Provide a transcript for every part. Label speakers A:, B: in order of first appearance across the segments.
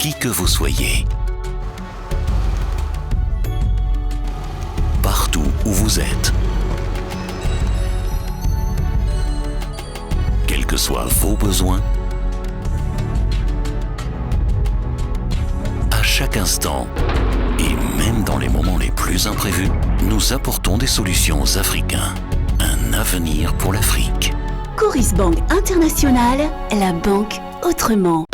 A: qui que vous soyez. Partout où vous êtes. Quels que soient vos besoins, à chaque instant, et même dans les moments les plus imprévus, nous apportons des solutions aux Africains. Un avenir pour l'Afrique.
B: Coris Bank International, la banque autrement.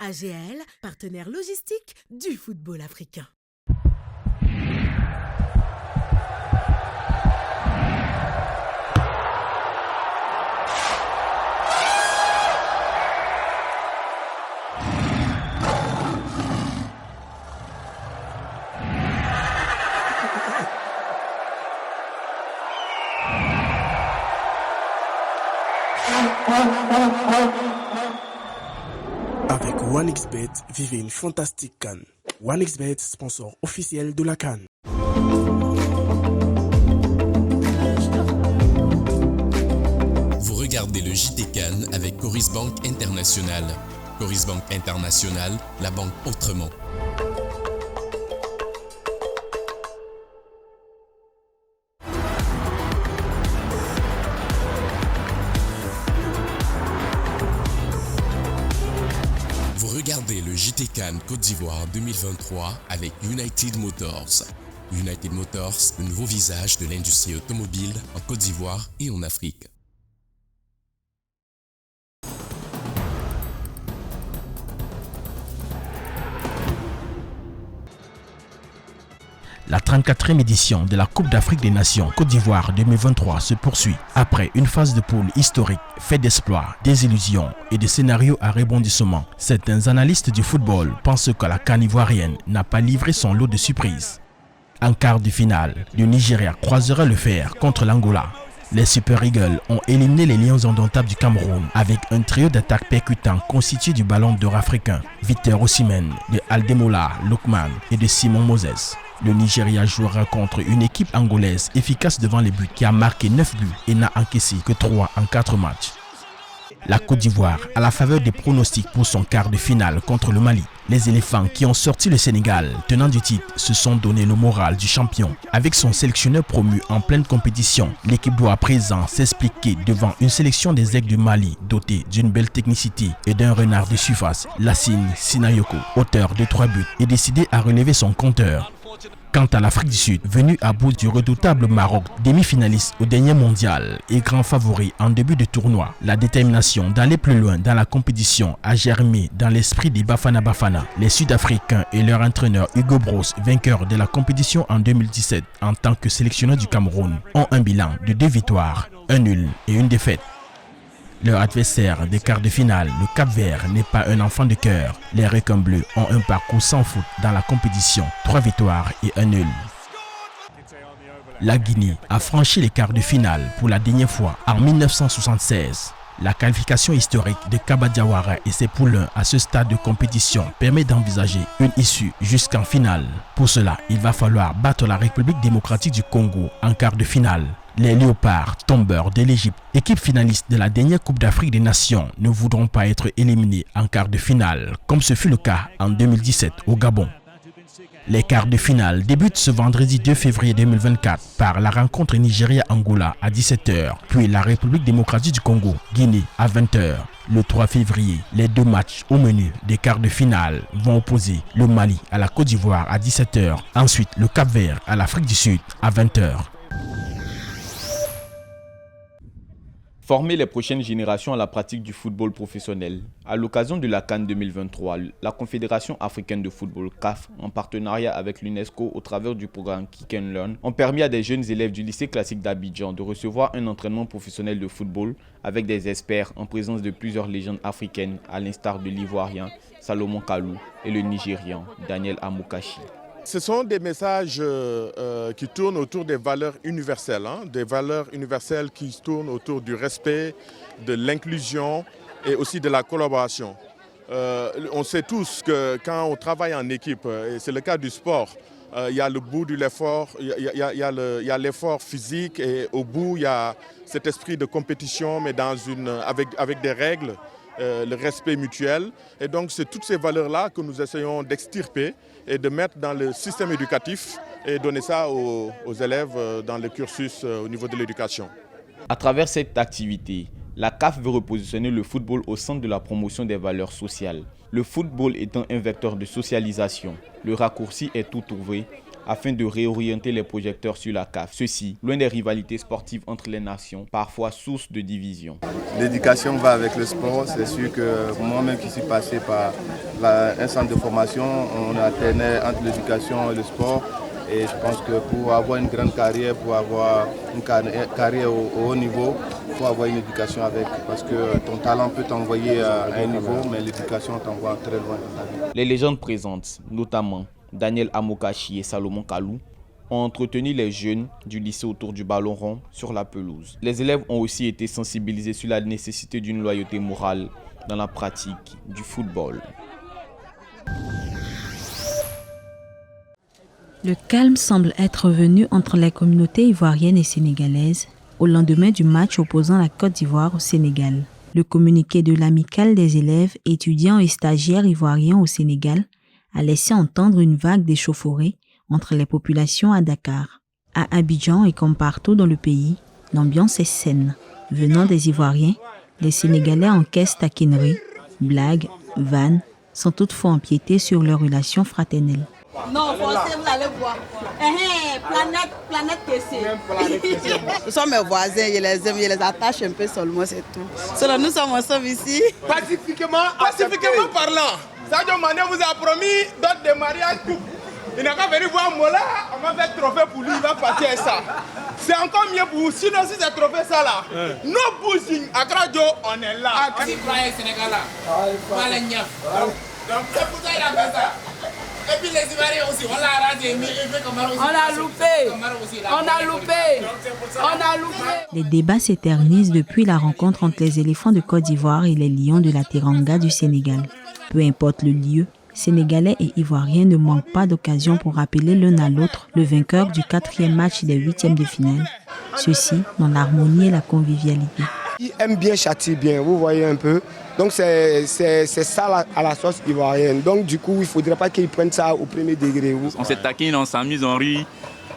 C: AGL, partenaire logistique du football africain.
D: Avec OneXBet, vivez une fantastique CAN. OneXBet, sponsor officiel de la CAN.
E: Vous regardez le JT CAN avec Coris Bank International. Coris Bank International, la banque autrement. Regardez le JT CAN Côte d'Ivoire 2023 avec United Motors. United Motors, le nouveau visage de l'industrie automobile en Côte d'Ivoire et en Afrique.
F: La 34e édition de la Coupe d'Afrique des Nations Côte d'Ivoire 2023 se poursuit après une phase de poule historique faite d'espoirs, désillusions et de scénarios à rebondissement. Certains analystes du football pensent que la CAN ivoirienne n'a pas livré son lot de surprises. En quart de finale, le Nigeria croisera le fer contre l'Angola. Les Super Eagles ont éliminé les Lions indomptables du Cameroun avec un trio d'attaques percutants constitué du ballon d'or africain, Victor Osimhen, de Aldemola Lookman et de Simon Moses. Le Nigeria jouera contre une équipe angolaise efficace devant les buts qui a marqué 9 buts et n'a encaissé que 3 en 4 matchs. La Côte d'Ivoire, à la faveur des pronostics pour son quart de finale contre le Mali. Les éléphants qui ont sorti le Sénégal, tenant du titre, se sont donné le moral du champion. Avec son sélectionneur promu en pleine compétition, l'équipe doit à présent s'expliquer devant une sélection des aigles du Mali dotée d'une belle technicité et d'un renard de surface, Lassine Sinayoko, auteur de 3 buts, est décidé à relever son compteur. Quant à l'Afrique du Sud, venue à bout du redoutable Maroc, demi-finaliste au dernier mondial et grand favori en début de tournoi, la détermination d'aller plus loin dans la compétition a germé dans l'esprit des Bafana Bafana. Les Sud-Africains et leur entraîneur Hugo Broos, vainqueur de la compétition en 2017 en tant que sélectionneur du Cameroun, ont un bilan de 2 victoires, 1 nul et 1 défaite. Leur adversaire des quarts de finale, le Cap-Vert, n'est pas un enfant de cœur. Les requins bleus ont un parcours sans faute dans la compétition, 3 victoires et 1 nul. La Guinée a franchi les quarts de finale pour la dernière fois en 1976. La qualification historique de Kaba Diawara et ses poulains à ce stade de compétition permet d'envisager une issue jusqu'en finale. Pour cela, il va falloir battre la République démocratique du Congo en quart de finale. Les Léopards, tombeurs de l'Égypte, équipe finaliste de la dernière Coupe d'Afrique des Nations, ne voudront pas être éliminés en quart de finale, comme ce fut le cas en 2017 au Gabon. Les quarts de finale débutent ce vendredi 2 février 2024 par la rencontre Nigeria-Angola à 17h, puis la République démocratique du Congo, Guinée à 20h. le 3 février. Les 2 matchs au menu des quarts de finale vont opposer le Mali à la Côte d'Ivoire à 17h, ensuite le Cap-Vert à l'Afrique du Sud à 20h.
G: Former les prochaines générations à la pratique du football professionnel. À l'occasion de la CAN 2023, la Confédération africaine de football CAF, en partenariat avec l'UNESCO au travers du programme Kick and Learn, ont permis à des jeunes élèves du lycée classique d'Abidjan de recevoir un entraînement professionnel de football avec des experts en présence de plusieurs légendes africaines, à l'instar de l'Ivoirien Salomon Kalou et le Nigérian Daniel Amokachi.
H: Ce sont des messages qui tournent autour des valeurs universelles, des valeurs universelles qui tournent autour du respect, de l'inclusion et aussi de la collaboration. On sait tous que quand on travaille en équipe, et c'est le cas du sport, il y a le bout de l'effort, il y a l'effort physique et au bout il y a cet esprit de compétition mais avec des règles. Le respect mutuel. Et donc c'est toutes ces valeurs-là que nous essayons d'extirper et de mettre dans le système éducatif et donner ça aux élèves dans le cursus au niveau de l'éducation.
G: À travers cette activité, la CAF veut repositionner le football au centre de la promotion des valeurs sociales. Le football étant un vecteur de socialisation, le raccourci est tout trouvé afin de réorienter les projecteurs sur la CAF. Ceci, loin des rivalités sportives entre les nations, parfois source de division.
I: L'éducation va avec le sport. C'est sûr que moi-même qui suis passé par un centre de formation, on alternait entre l'éducation et le sport. Et je pense que pour avoir une grande carrière, pour avoir une carrière au haut niveau, il faut avoir une éducation avec. Parce que ton talent peut t'envoyer à un niveau, mais l'éducation t'envoie très loin dans ta vie.
G: Les légendes présentes, notamment Daniel Amokachi et Salomon Kalou, ont entretenu les jeunes du lycée autour du ballon rond sur la pelouse. Les élèves ont aussi été sensibilisés sur la nécessité d'une loyauté morale dans la pratique du football.
J: Le calme semble être revenu entre les communautés ivoiriennes et sénégalaises au lendemain du match opposant la Côte d'Ivoire au Sénégal. Le communiqué de l'amicale des élèves, étudiants et stagiaires ivoiriens au Sénégal a laissé entendre une vague d'échauffourée entre les populations à Dakar. À Abidjan et comme partout dans le pays, l'ambiance est saine. Venant des Ivoiriens, les Sénégalais encaissent taquineries, blagues, vannes, sans toutefois empiéter sur leurs relations fraternelles.
K: Non, français, vous allez voir. Planète TC. Ce sont mes voisins, je les aime, je les attache un peu seulement, c'est tout. Selon nous sommes ensemble ici.
H: Pacifiquement parlant, Sadio Mané vous a promis date de mariage couple. Il n'a qu'à venir voir Mola, on va faire trophée pour lui, il va partir avec ça. C'est encore mieux pour vous, sinon si c'est trophée ça là, nos bousines, à Gradio, on est là.
L: On est Ivoiriens Sénégal là, pas les niafs. Donc c'est pour ça qu'il a fait ça. Et puis les Ivoiriens aussi, on l'a rasé, mais il fait comme aussi. On a loupé.
J: Les débats s'éternisent depuis la rencontre entre les éléphants de Côte d'Ivoire et les lions de la Teranga du Sénégal. Peu importe le lieu, Sénégalais et Ivoiriens ne manquent pas d'occasion pour rappeler l'un à l'autre le vainqueur du 4e match des 8e de finale. Ceci dans l'harmonie et la convivialité.
M: Ils aiment bien, châtient bien, vous voyez un peu. Donc c'est ça à la sauce ivoirienne. Donc du coup, il ne faudrait pas qu'ils prennent ça au premier degré.
N: On se taquine, on s'amuse, on rit.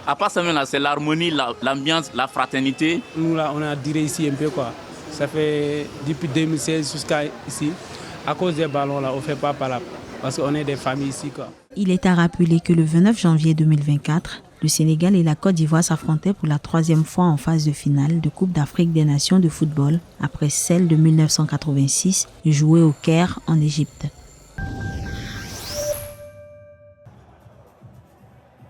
N: À part ça, c'est l'harmonie, l'ambiance, la fraternité.
O: Nous, là, on a duré ici un peu, quoi. Ça fait depuis 2016 jusqu'à ici. À cause des ballons, là, on ne fait pas par là. Parce qu'on est des familles ici, quoi.
J: Il est à rappeler que le 29 janvier 2024, le Sénégal et la Côte d'Ivoire s'affrontaient pour la 3e fois en phase de finale de Coupe d'Afrique des Nations de football, après celle de 1986, jouée au Caire, en Égypte.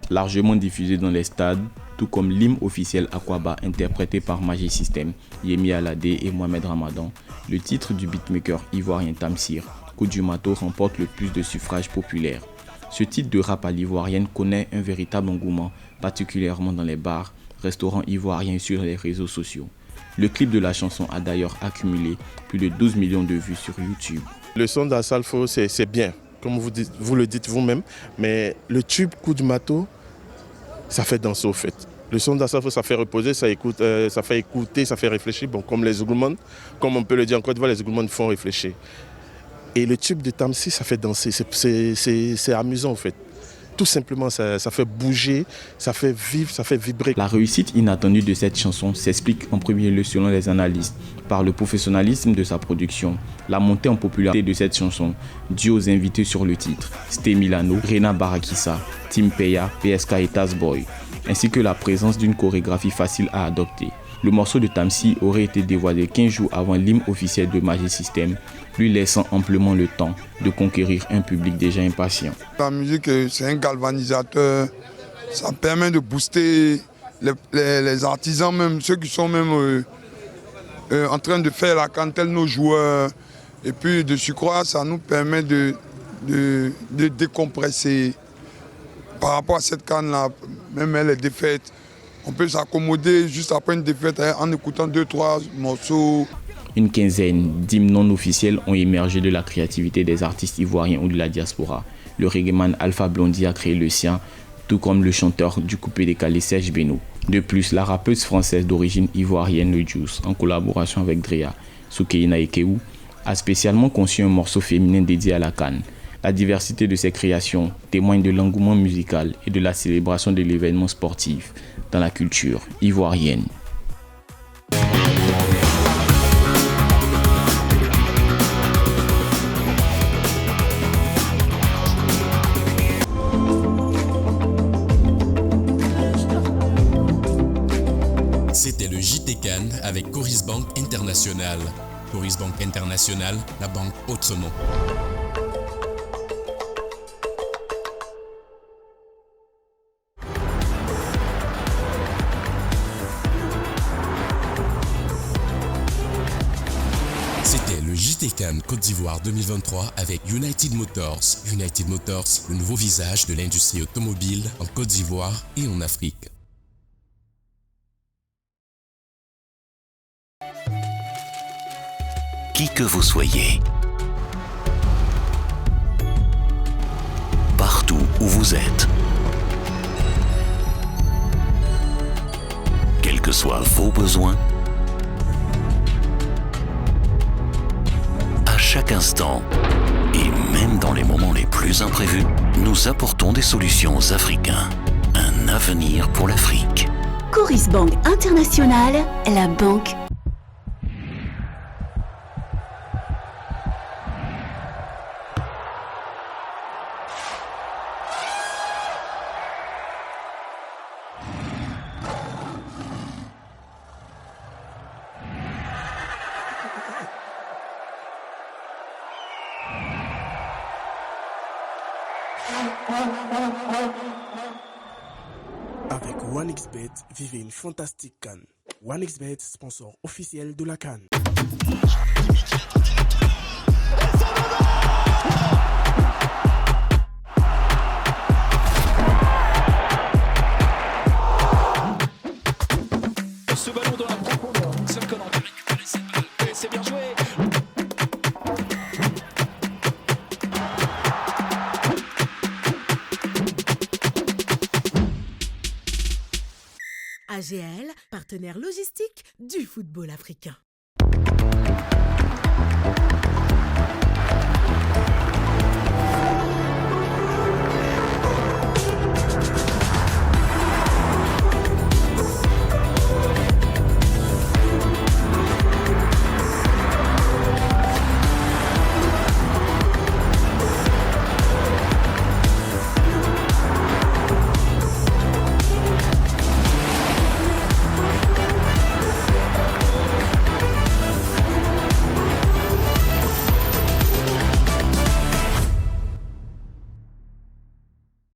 G: Largement diffusé dans les stades, tout comme l'hymne officiel Aquaba interprété par Magic System, Yemi Alade et Mohamed Ramadan, le titre du beatmaker ivoirien Tamsir, Koudioumato remporte le plus de suffrages populaires. Ce titre de rap à l'ivoirienne connaît un véritable engouement, particulièrement dans les bars, restaurants ivoiriens et sur les réseaux sociaux. Le clip de la chanson a d'ailleurs accumulé plus de 12 millions de vues sur YouTube.
H: Le son d'Assalfo, c'est bien, comme vous le dites vous-même, mais le tube Koudioumato, ça fait danser au fait. Le son d'Assalfo, ça fait reposer, ça fait écouter, ça fait réfléchir. Bon, comme les Ougoumans, comme on peut le dire en Côte d'Ivoire, les Ougoumans font réfléchir. Et le tube de Tamsir, ça fait danser, c'est amusant en fait. tout simplement, ça fait bouger, ça fait vivre, ça fait vibrer.
G: La réussite inattendue de cette chanson s'explique en premier lieu, selon les analystes, par le professionnalisme de sa production, la montée en popularité de cette chanson, due aux invités sur le titre, Sté Milano, Rena Barakissa, Tim Peya, PSK et Tazboy, ainsi que la présence d'une chorégraphie facile à adopter. Le morceau de Tamsi aurait été dévoilé 15 jours avant l'hymne officiel de Magic System, lui laissant amplement le temps de conquérir un public déjà impatient.
P: La musique, c'est un galvanisateur, ça permet de booster les artisans, même ceux qui sont même en train de faire la cantelle, nos joueurs. Et puis de surcroît, ça nous permet de décompresser par rapport à cette canne-là, même les défaites. On peut s'accommoder juste après une défaite en écoutant 2-3 morceaux.
G: Une quinzaine d'hymnes non officiels ont émergé de la créativité des artistes ivoiriens ou de la diaspora. Le reggaeman Alpha Blondy a créé le sien, tout comme le chanteur du coupé décalé Serge Beno. De plus, la rappeuse française d'origine ivoirienne Le Juice, en collaboration avec Drea, Soukeina Ekeu, a spécialement conçu un morceau féminin dédié à la canne. La diversité de ses créations témoigne de l'engouement musical et de la célébration de l'événement sportif dans la culture ivoirienne.
E: C'était le JT Cannes avec Coris Bank International. Coris Bank International, la banque autrement. C'était le JT Cannes Côte d'Ivoire 2023 avec United Motors. United Motors, le nouveau visage de l'industrie automobile en Côte d'Ivoire et en Afrique.
A: Qui que vous soyez, partout où vous êtes, quels que soient vos besoins, à chaque instant, et même dans les moments les plus imprévus, nous apportons des solutions africaines. Un avenir pour l'Afrique.
B: Coris Bank International, la banque.
D: Avec OneXBet, vivez une fantastique CAN. OneXBet, sponsor officiel de la CAN.
Q: Ce ballon dans la profondeur, Seul Conan peut récupérer cette balle. Et c'est bien joué.
C: AGL, partenaire logistique du football africain.